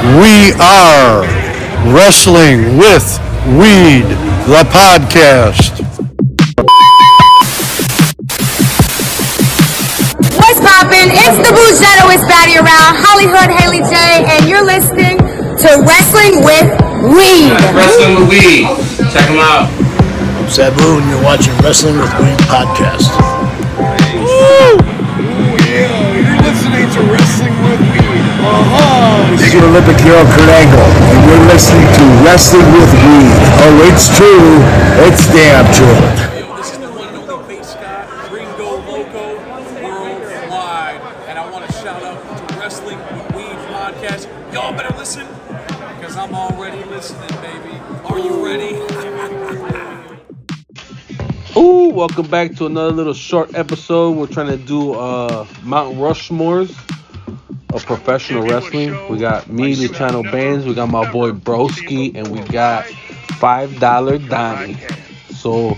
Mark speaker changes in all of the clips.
Speaker 1: We are Wrestling with Weed, the podcast.
Speaker 2: What's poppin'? It's the Boo Shadow with Batty Around, Hollywood Haley J, and you're listening to Wrestling with Weed.
Speaker 3: Wrestling with Weed. Check them out.
Speaker 4: I'm Sabu, and you're watching Wrestling with Weed podcast.
Speaker 5: Woo! Yeah, you're listening to Wrestling with Weed.
Speaker 6: This is your Olympic hero, Kurt Angle, and you're listening to Wrestling with Weed. Oh, it's true. It's damn true.
Speaker 5: This is the one and only bass guy, Gringo Loco, worldwide. And I want to shout out to Wrestling with Weed podcast. Y'all better listen, because I'm already listening, baby. Are you ready?
Speaker 7: Ooh, welcome back to another little short episode. We're trying to do Mount Rushmore's of professional wrestling. We got me, Luciano Bands, we got my boy Broski, and we got $5 Donnie. So,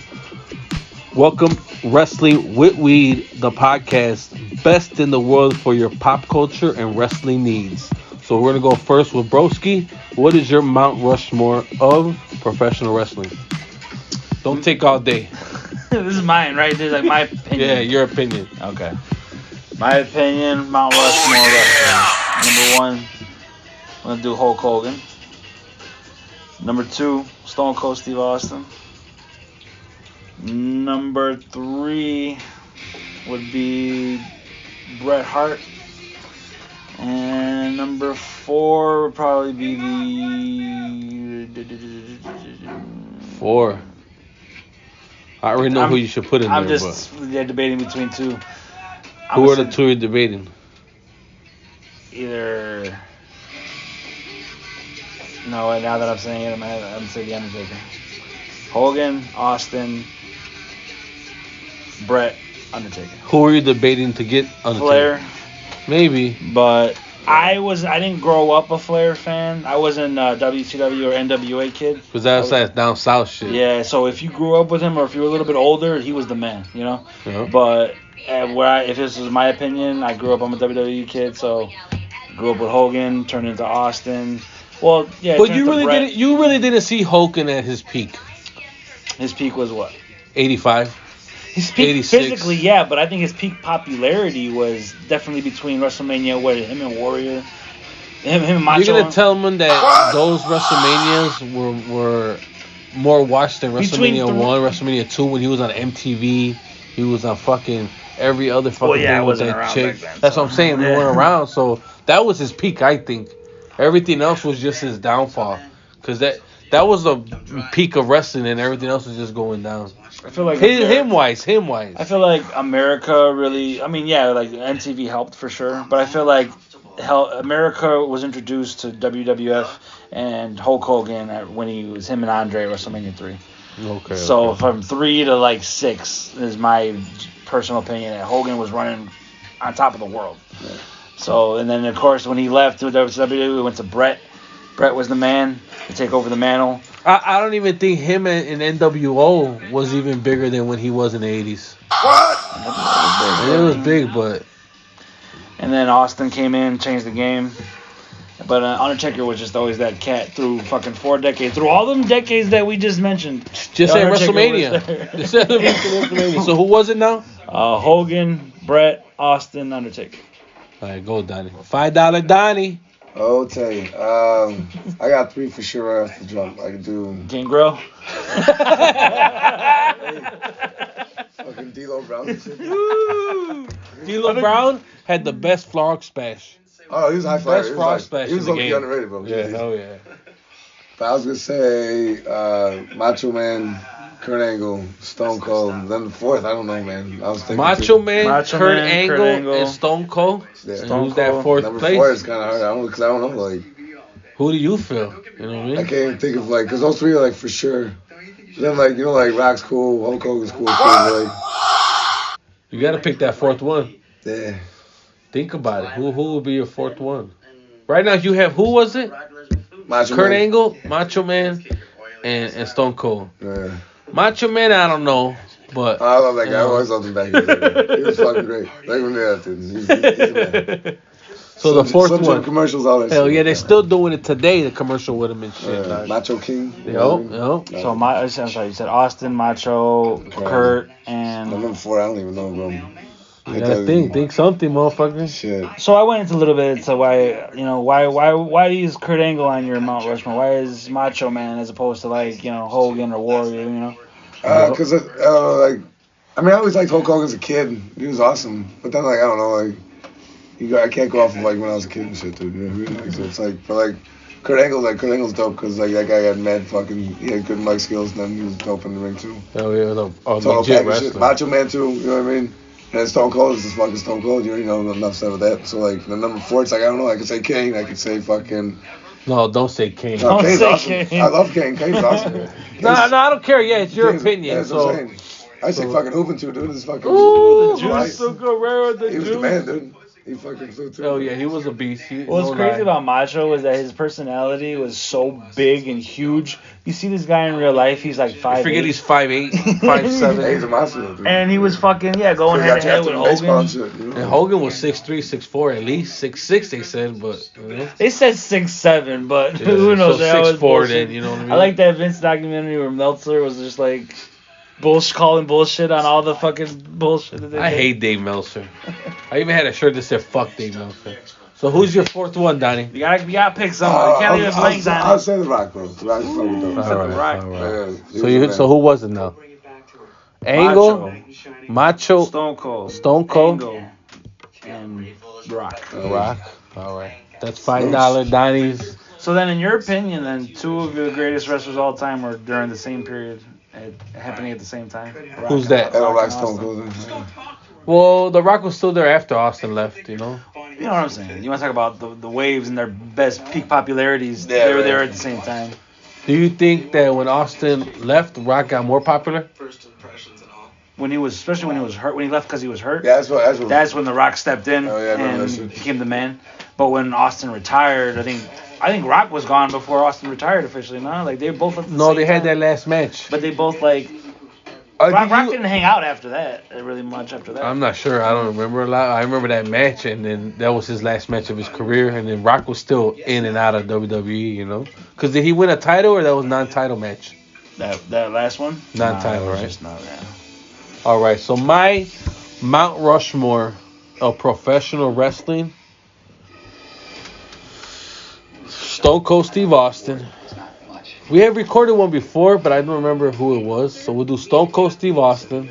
Speaker 7: welcome Wrestling with Weed, the podcast, best in the world for your pop culture and wrestling needs. So we're gonna go first with Broski. What is your Mount Rushmore of professional wrestling? Don't take all day.
Speaker 8: This is mine, right? This is like my opinion.
Speaker 7: Yeah, your opinion.
Speaker 8: Okay. My opinion, Mount Rushmore wrestling. Number one, I'm going to do Hulk Hogan. Number two, Stone Cold Steve Austin. Number three would be Bret Hart. And number four would probably be the...
Speaker 7: Four. I already know who you should put in
Speaker 8: I'm
Speaker 7: there.
Speaker 8: just debating between two.
Speaker 7: Who are the two you're debating?
Speaker 8: Either... No, now that I'm saying it, I'm going to say The Undertaker. Hogan, Austin, Bret, Undertaker.
Speaker 7: Who are you debating to get Undertaker?
Speaker 8: Flair.
Speaker 7: Maybe.
Speaker 8: But I didn't grow up a Flair fan. I wasn't a WCW or NWA kid.
Speaker 7: Because that's down south shit.
Speaker 8: Yeah, so if you grew up with him or if you were a little bit older, he was the man, you know?
Speaker 7: Yeah.
Speaker 8: But if this was my opinion, I grew up, I'm a WWE kid, so grew up with Hogan, turned into Austin. Well, yeah.
Speaker 7: But you really didn't see Hogan at his peak.
Speaker 8: His peak was what?
Speaker 7: 85.
Speaker 8: His peak
Speaker 7: 86.
Speaker 8: physically, yeah, but I think his peak popularity was definitely between WrestleMania, where him and Warrior, him and Macho.
Speaker 7: You're gonna tell me that those WrestleManias were more watched than WrestleMania 1, WrestleMania 2 when he was on MTV. He was on fucking every other fucking thing with that chick. That's what I'm saying. They weren't around, so that was his peak, I think. Everything else was just his downfall, because that was the peak of wrestling, and everything else was just going down.
Speaker 8: I feel like
Speaker 7: him wise.
Speaker 8: I feel like America really. I mean, yeah, like MTV helped for sure, but I feel like America was introduced to WWF and Hulk Hogan when he was him and Andre at WrestleMania 3.
Speaker 7: Okay.
Speaker 8: So from 3 to like 6 is my personal opinion that Hogan was running on top of the world. Yeah. So, and then of course when he left to WWE, we went to Bret. Bret was the man to take over the mantle.
Speaker 7: I don't even think him in NWO was even bigger than when he was in the 80s.
Speaker 8: What?
Speaker 7: It was big, but...
Speaker 8: And then Austin came in, changed the game. But Undertaker was just always that cat through fucking 4 decades. Through all them decades that we just mentioned.
Speaker 7: Just at WrestleMania. Just at WrestleMania. So who was it now?
Speaker 8: Hogan, Bret, Austin, Undertaker.
Speaker 7: All right, go Donnie. $5 Donnie.
Speaker 6: I'll tell you. I got 3 for sure right off the jump. I could do...
Speaker 8: Gangrel.
Speaker 6: Fucking D'Lo Brown.
Speaker 7: D'Lo Brown had the best frog splash.
Speaker 6: Oh, he was high flyer.
Speaker 7: Best frog splash
Speaker 6: He was
Speaker 7: in the
Speaker 6: low-key
Speaker 7: game.
Speaker 6: underrated, bro.
Speaker 7: Yeah, hell yeah.
Speaker 6: But I was going to say Macho Man, Kurt Angle, Stone Cold. Then the fourth, I don't know, man. I was thinking
Speaker 7: Macho Man, Kurt Angle, and Stone Cold.
Speaker 6: Yeah.
Speaker 7: Who's that fourth
Speaker 6: Number
Speaker 7: place?
Speaker 6: 4 is kind of hard. Because I don't know, like...
Speaker 7: Who do you feel? You know what I mean?
Speaker 6: I can't even think of, like... Because those 3 are, like, for sure. Then, like, you know, like, Rock's cool, Hulk Hogan's cool, too. Like,
Speaker 7: you got to pick that fourth one.
Speaker 6: yeah.
Speaker 7: Think about it. Who would be your fourth one? Right now, you have... Who was it?
Speaker 6: Macho
Speaker 7: Kurt
Speaker 6: Man.
Speaker 7: Angle, Macho Man, and Stone Cold.
Speaker 6: Yeah.
Speaker 7: Macho Man, I don't know, but
Speaker 6: I love that guy. I always loved him back in the day. He was fucking great. Like when they had to. He's a man.
Speaker 7: So the fourth
Speaker 6: Slim
Speaker 7: one.
Speaker 6: Jim commercials, all that
Speaker 7: Hell
Speaker 6: shit.
Speaker 7: yeah, they're still doing it today. The commercial with him and shit. Like.
Speaker 6: Macho King.
Speaker 7: Yo.
Speaker 8: So I'm sorry, you said Austin, Macho, Kurt, and
Speaker 6: number 4. I don't even know, bro.
Speaker 7: You gotta think something, motherfucker.
Speaker 6: Shit.
Speaker 8: So I went into a little bit into why is Kurt Angle on your Mount Rushmore? Why is Macho Man as opposed to like Hogan or Warrior?
Speaker 6: Because like, I mean, I always liked Hulk Hogan as a kid. He was awesome. But then like, I don't know, like, I can't go off of like when I was a kid and shit, dude. You know what I mean? Like, so it's like, but like, Kurt Angle's dope because like that guy had mad fucking, he had good mic skills and then he was dope in the ring too.
Speaker 7: Oh yeah,
Speaker 6: Total package shit. Macho Man too. You know what I mean? And Stone Cold is just fucking Stone Cold. You already know enough said of that. So like the number 4, it's like I don't know. I could say Kane. I could say fucking.
Speaker 7: No, don't say Kane.
Speaker 6: No, Kane's awesome. Kane. I love Kane. Kane's awesome.
Speaker 7: No, I don't care. Yeah, it's your opinion.
Speaker 6: Yeah, that's what I'm saying. I say fucking hooping too, dude. This is fucking.
Speaker 7: Ooh, the Juice Guerrero,
Speaker 6: He was the man, dude. He fucking flew too.
Speaker 7: Oh yeah, he was a beast.
Speaker 8: What's crazy about Macho was that his personality was so big and huge. You see this guy in real life, he's like 5'8".
Speaker 7: I forget he's 5'8", 5'7".
Speaker 6: He's a monster, dude.
Speaker 8: And he was fucking going head to head with Hogan.
Speaker 6: Shit, you know?
Speaker 7: And Hogan was 6'3", 6'4", at least 6'6", they said, but
Speaker 8: they said 6'7", but who knows?
Speaker 7: So 6'4", then you know what I mean.
Speaker 8: I like that Vince documentary where Meltzer was just like calling bullshit on all the fucking bullshit that they
Speaker 7: I
Speaker 8: did.
Speaker 7: hate Dave Meltzer. I even had a shirt that said "fuck Dave Meltzer." So who's your fourth one, Donnie?
Speaker 8: You gotta pick someone. You can't leave it blank, Donnie.
Speaker 6: I'll say The Rock, bro. The Rock is fucking dope.
Speaker 7: All right. So who was it now? Angle, Macho,
Speaker 8: Stone Cold,
Speaker 7: Angle,
Speaker 8: and Rock.
Speaker 7: Rock. All right. That's $5 Donnie's.
Speaker 8: So then, in your opinion, then 2 of the greatest wrestlers of all time were during the same period, happening at the same time.
Speaker 7: Who's that?
Speaker 6: Rock, Stone Cold.
Speaker 7: Well, The Rock was still there after Austin left,
Speaker 8: You know what I'm saying? You want to talk about the waves and their best peak popularities? They were there at the same time.
Speaker 7: Do you think that when Austin left, Rock got more popular?
Speaker 8: Especially when he was hurt, when he left because he was hurt.
Speaker 6: Yeah,
Speaker 8: that's when The Rock stepped in and became the man. But when Austin retired, I think Rock was gone before Austin retired officially. No, like they both.
Speaker 7: They had that last match.
Speaker 8: But they both like. Rock didn't hang out after that really much after that.
Speaker 7: I'm not sure. I don't remember a lot. I remember that match, and then that was his last match of his career. And then Rock was still in and out of WWE, Because did he win a title or that was non-title match?
Speaker 8: That last one?
Speaker 7: Non-title, right?
Speaker 8: Just not, yeah.
Speaker 7: All right. So my Mount Rushmore of professional wrestling: Stone Cold Steve Austin. We have recorded one before, but I don't remember who it was. So we'll do Stone Cold Steve Austin.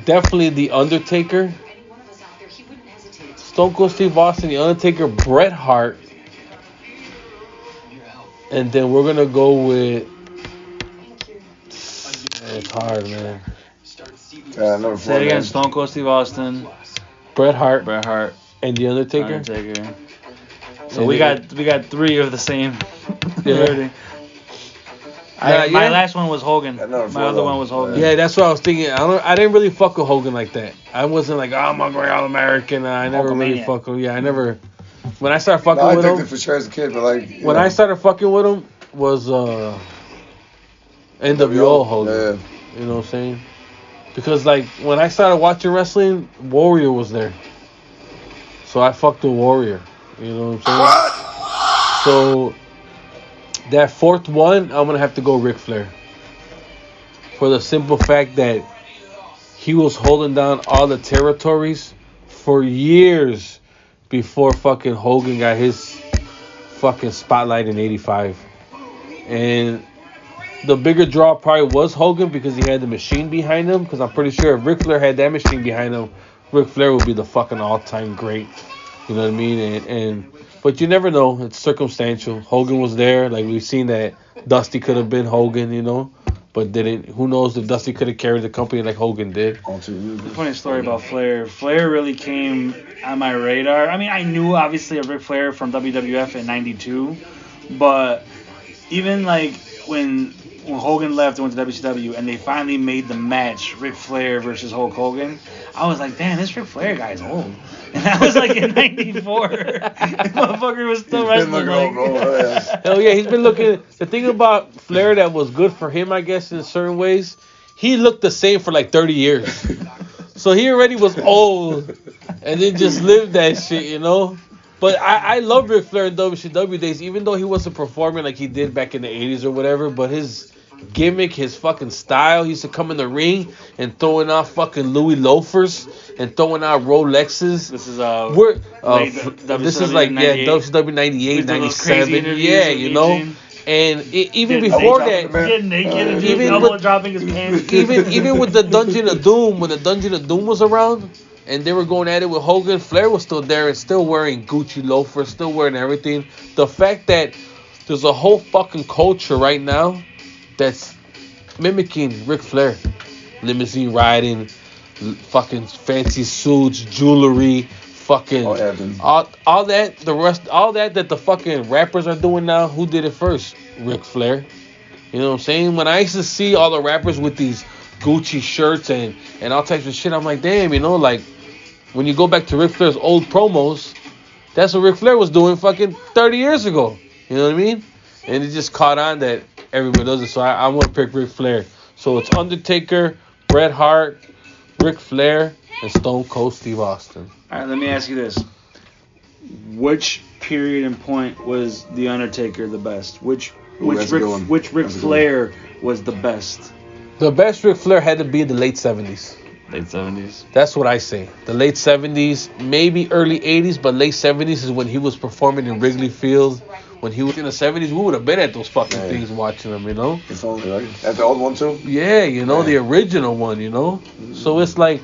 Speaker 7: Definitely The Undertaker. Stone Cold Steve Austin, The Undertaker, Bret Hart. And then we're going to go with... it's hard, man.
Speaker 8: Say it again. Stone Cold Steve Austin.
Speaker 7: Bret Hart.
Speaker 8: And
Speaker 7: The Undertaker.
Speaker 8: So we got 3 of the same.
Speaker 7: Yeah.
Speaker 8: My last one was Hogan. My other one was Hogan.
Speaker 7: Yeah, that's what I was thinking. I didn't really fuck with Hogan like that. I wasn't like, I'm a great All-American. I never really fucked with him. Yeah, I never. When I started fucking with him,
Speaker 6: I for sure as a kid, but like
Speaker 7: when I started fucking with him was NWO Hogan.
Speaker 6: Yeah.
Speaker 7: You know what I'm saying? Because like when I started watching wrestling, Warrior was there, so I fucked with Warrior. You know what I'm saying? So that fourth one, I'm gonna have to go Ric Flair. For the simple fact that he was holding down all the territories for years before fucking Hogan got his fucking spotlight in '85. And the bigger draw probably was Hogan because he had the machine behind him. Because I'm pretty sure if Ric Flair had that machine behind him, Ric Flair would be the fucking all-time great. You know what I mean? But you never know. It's circumstantial. Hogan was there. Like, we've seen that Dusty could have been Hogan, but didn't. Who knows if Dusty could have carried the company like Hogan did.
Speaker 8: Funny story about Flair. Flair really came on my radar. I mean, I knew, obviously, of Ric Flair from WWF in '92. But even, like, when Hogan left and went to WCW and they finally made the match, Ric Flair versus Hulk Hogan, I was like, damn, this Ric Flair guy's old. And that was like in '94. The motherfucker was still wrestling.
Speaker 7: Hell yeah, he's been looking. The thing about Flair that was good for him, I guess, in certain ways, he looked the same for like 30 years. So he already was old, and then just lived that shit, you know. But I love Ric Flair in WCW days, even though he wasn't performing like he did back in the 80s or whatever. But his gimmick, his fucking style, he used to come in the ring and throwing out fucking Louis loafers and throwing out Rolexes.
Speaker 8: This is
Speaker 7: this is like WCW 98, 97, yeah, you know. And even before that,
Speaker 8: getting naked and
Speaker 7: even
Speaker 8: elbow
Speaker 7: with-
Speaker 8: dropping his pants.
Speaker 7: even with the Dungeon of Doom, when the Dungeon of Doom was around, and they were going at it with Hogan, Flair was still there and still wearing Gucci loafers, still wearing everything. The fact that there's a whole fucking culture right now that's mimicking Ric Flair, limousine riding, fucking fancy suits, jewelry, fucking all that the fucking rappers are doing now. Who did it first? Ric Flair. You know what I'm saying? When I used to see all the rappers with these Gucci shirts and all types of shit, I'm like, damn, you know, like when you go back to Ric Flair's old promos, that's what Ric Flair was doing fucking 30 years ago. You know what I mean? And it just caught on that everybody does it. So I want to pick Ric Flair. So it's Undertaker, Bret Hart, Ric Flair, and Stone Cold Steve Austin.
Speaker 8: All right, let me ask you this. Which period and point was The Undertaker the best? Which Ric Flair was the best?
Speaker 7: The best Ric Flair had to be in the late 70s.
Speaker 8: Late 70s.
Speaker 7: That's what I say. The late 70s, maybe early 80s, but late 70s is when he was performing in Wrigley Field. When he was in the 70s, we would have been at those fucking things watching them, you know?
Speaker 6: It's only right. That's the old one too?
Speaker 7: Yeah, you know, the original one, you know? Mm-hmm. So it's like,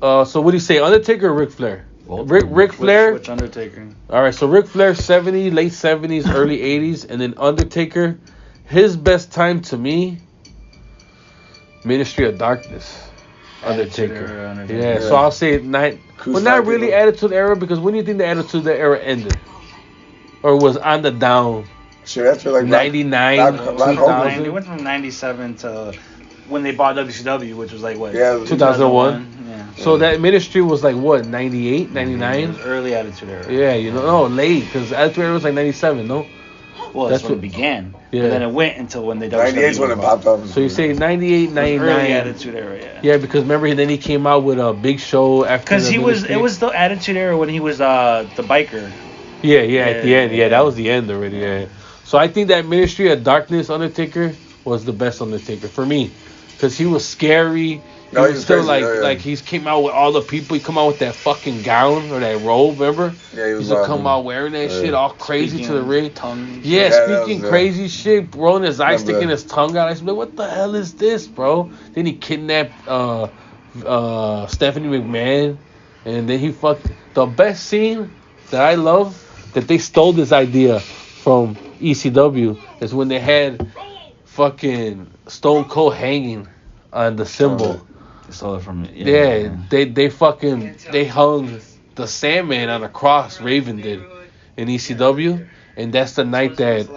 Speaker 7: so what do you say, Undertaker or Ric Flair? Ric Flair?
Speaker 8: Which Undertaker?
Speaker 7: All right, so Ric Flair, late 70s, early 80s, and then Undertaker, his best time to me, Ministry of Darkness. Undertaker. Yeah, so I'll say not really Attitude Era, because when do you think the Attitude Era ended? Or was on the down?
Speaker 6: Sure, after like
Speaker 7: 99,
Speaker 8: It went from 97 to when they bought WCW, which was like what?
Speaker 6: Yeah,
Speaker 7: 2001. Yeah. So that Ministry was like what, 98, 99?
Speaker 8: It was early Attitude Era.
Speaker 7: Yeah, you know, no, late, because Attitude Era was like 97, no?
Speaker 8: Well, that's when it began. Yeah. And then it went until when they
Speaker 6: 98 is when it popped up.
Speaker 7: So you say 98, 99.
Speaker 8: Early Attitude Era, yeah.
Speaker 7: Yeah, because remember, then he came out with a Big Show after.
Speaker 8: Because it was the Attitude Era when he was the biker.
Speaker 7: Yeah, at the end. Yeah, that was the end already, yeah. So I think that Ministry of Darkness Undertaker was the best Undertaker for me. Because he was scary. He was still crazy, like he came out with all the people. He come out with that fucking gown or that robe, remember?
Speaker 6: Yeah, he was
Speaker 7: come out wearing that shit all crazy to the ring.
Speaker 8: Tongue.
Speaker 7: Yeah, speaking crazy shit, rolling his eyes, sticking his tongue out. I was like, what the hell is this, bro? Then he kidnapped Stephanie McMahon. And then he fucked. The best scene that I love, that they stole this idea from ECW, is when they had fucking Stone Cold hanging on the symbol.
Speaker 8: They stole it from it.
Speaker 7: They hung the Sandman on a cross. Raven did in ECW, and that's the night that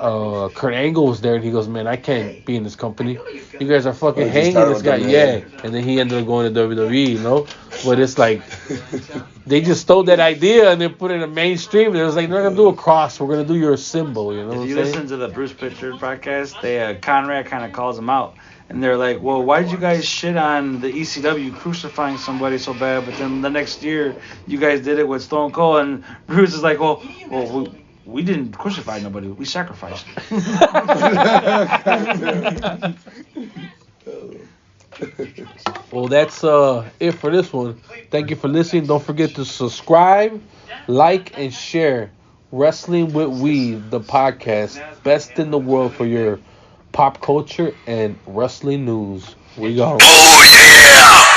Speaker 7: Kurt Angle was there, and he goes, "Man, I can't be in this company. You guys are fucking hanging this guy." Yeah, and then he ended up going to WWE, you know. But it's like they just stole that idea and then put it in the mainstream. And it was like, "They're not gonna do a cross. We're gonna do your symbol." You know.
Speaker 8: If you listen to the Bruce Pritchard podcast, they Conrad kind of calls them out. And they're like, well, why did you guys shit on the ECW crucifying somebody so bad, but then the next year you guys did it with Stone Cold? And Bruce is like, well, we didn't crucify nobody. We sacrificed.
Speaker 7: Well, that's it for this one. Thank you for listening. Don't forget to subscribe, like, and share Wrestling with Weed, the podcast. Best in the world for your pop culture and wrestling news. We go.
Speaker 9: Oh, yeah!